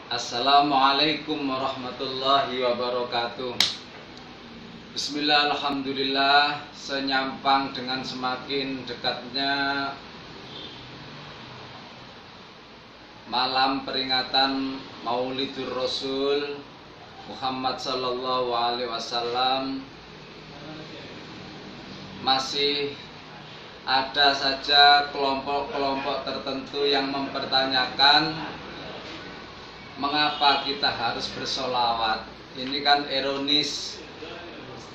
Assalamualaikum warahmatullahi wabarakatuh. Bismillah, alhamdulillah. Senyampang dengan semakin dekatnya malam peringatan Maulidur Rasul Muhammad sallallahu alaihi wasallam, masih ada saja kelompok-kelompok tertentu yang mempertanyakan mengapa kita harus bersolawat. Ini kan ironis,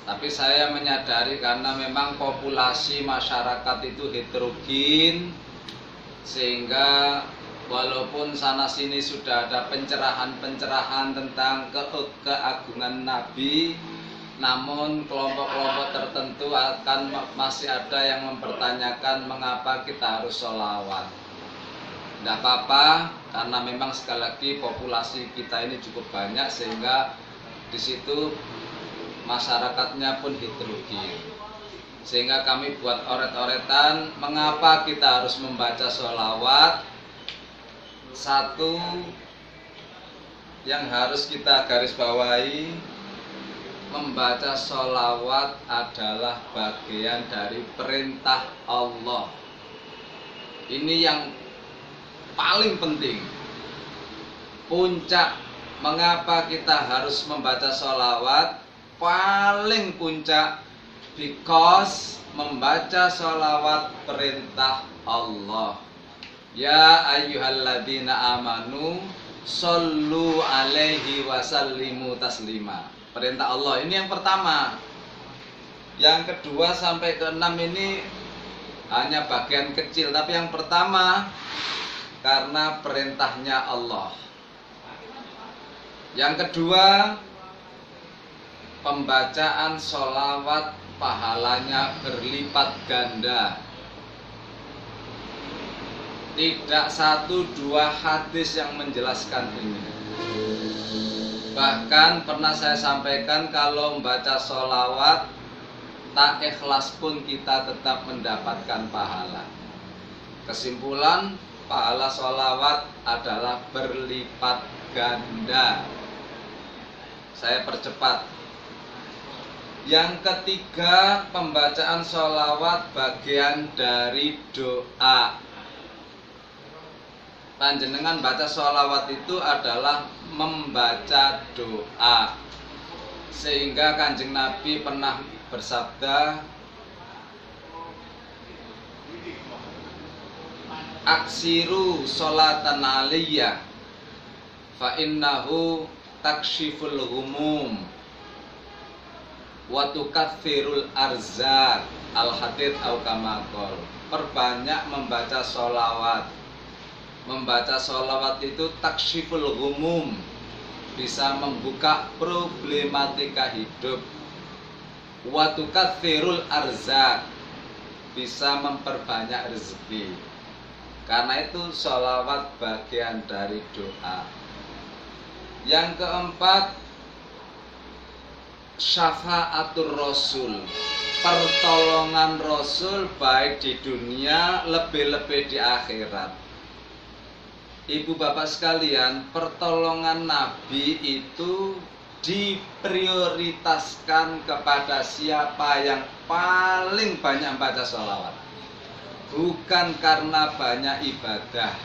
tapi saya menyadari karena memang populasi masyarakat itu heterogen, sehingga walaupun sana sini sudah ada pencerahan-pencerahan tentang keagungan Nabi, namun kelompok-kelompok tertentu masih ada yang mempertanyakan mengapa kita harus sholawat. Tidak apa-apa, karena memang sekali lagi populasi kita ini cukup banyak, sehingga di situ masyarakatnya pun heterogen. Sehingga kami buat oret-oretan mengapa kita harus membaca sholawat. Satu yang harus kita garis bawahi, membaca sholawat adalah bagian dari perintah Allah. Ini yang paling penting. Puncak mengapa kita harus membaca sholawat, paling puncak because membaca sholawat perintah Allah. Ya ayyuhalladzina amanu shollu alaihi wasallimu taslima. Perintah Allah ini yang pertama. Yang kedua sampai ke-6 ini hanya bagian kecil, tapi yang pertama karena perintahnya Allah. Yang kedua, pembacaan sholawat pahalanya berlipat ganda. Tidak satu dua hadis yang menjelaskan ini. Bahkan pernah saya sampaikan kalau membaca sholawat tak ikhlas pun kita tetap mendapatkan pahala. Kesimpulan, pahala sholawat adalah berlipat ganda. Saya percepat. Yang ketiga, pembacaan sholawat bagian dari doa. Panjenengan baca sholawat itu adalah membaca doa. Sehingga Kanjeng Nabi pernah bersabda, aksiru sholatan aliyya fa innahu takshiful humum wa tukathirul arzak. Al-hadits au kama qol. Perbanyak membaca sholawat. Membaca sholawat itu takshiful humum, bisa membuka problematika hidup. Wa tukathirul arzak, bisa memperbanyak rezeki. Karena itu sholawat bagian dari doa. Yang keempat, syafaatur Rasul, pertolongan Rasul baik di dunia lebih-lebih di akhirat. Ibu bapak sekalian, pertolongan Nabi itu diprioritaskan kepada siapa yang paling banyak membaca sholawat, bukan karena banyak ibadah.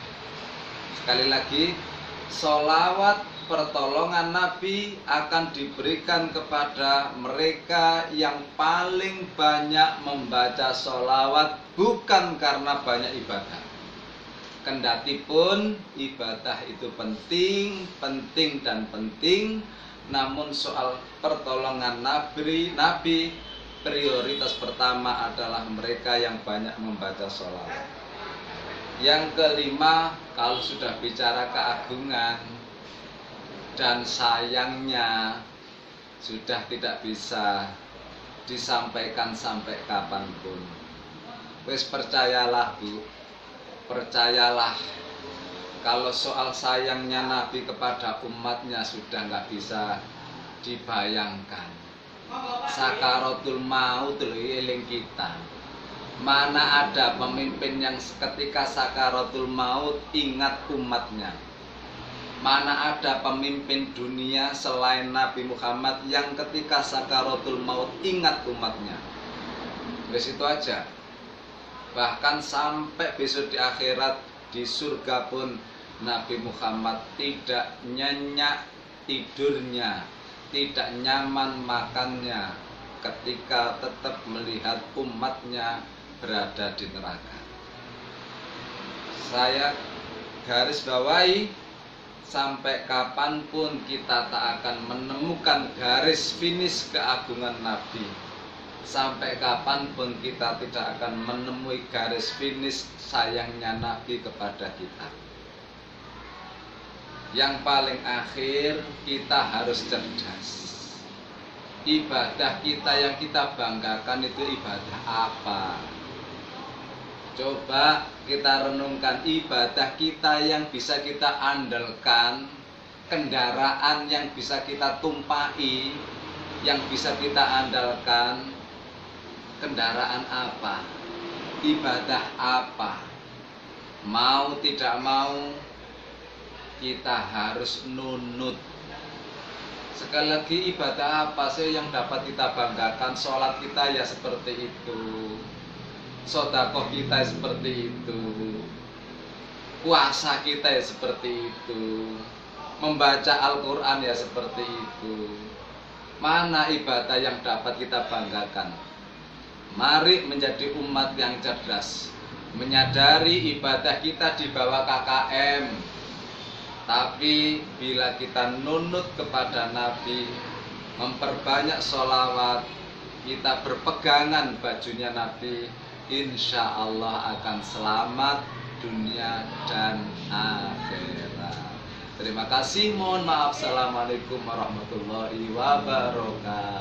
Sekali lagi, sholawat pertolongan Nabi akan diberikan kepada mereka yang paling banyak membaca sholawat, bukan karena banyak ibadah. Kendatipun ibadah itu penting dan penting, namun soal pertolongan Nabi, prioritas pertama adalah mereka yang banyak membaca sholawat. Yang kelima, kalau sudah bicara keagungan dan sayangnya, sudah tidak bisa disampaikan sampai kapanpun. Wes percayalah Bu, percayalah, kalau soal sayangnya Nabi kepada umatnya sudah nggak bisa dibayangkan. Sakaratul maut eling kita. Mana ada pemimpin yang ketika sakaratul maut ingat umatnya. Mana ada pemimpin dunia selain Nabi Muhammad yang ketika sakaratul maut ingat umatnya. Wes itu aja. Bahkan sampai besok di akhirat, di surga pun Nabi Muhammad tidak nyenyak tidurnya, tidak nyaman makannya ketika tetap melihat umatnya berada di neraka. Saya garis bawahi, sampai kapanpun kita tak akan menemukan garis finish keagungan Nabi. Sampai kapanpun kita tidak akan menemui garis finish sayangnya Nabi kepada kita. Yang paling akhir, kita harus cerdas. Ibadah kita yang kita banggakan itu ibadah apa? Coba kita renungkan ibadah kita yang bisa kita andalkan, kendaraan yang bisa kita tumpahi, yang bisa kita andalkan, kendaraan apa? Ibadah apa? Mau tidak mau, kita harus nunut. Sekali lagi, ibadah apa sih yang dapat kita banggakan? Sholat kita ya seperti itu, sedekah kita seperti itu, puasa kita ya seperti itu, membaca Al-Quran ya seperti itu. Mana ibadah yang dapat kita banggakan? Mari menjadi umat yang cerdas, menyadari ibadah kita di bawah KKM. Tapi bila kita nunut kepada Nabi, memperbanyak sholawat, kita berpegangan bajunya Nabi, insya Allah akan selamat dunia dan akhirat. Terima kasih, mohon maaf. Assalamualaikum warahmatullahi wabarakatuh.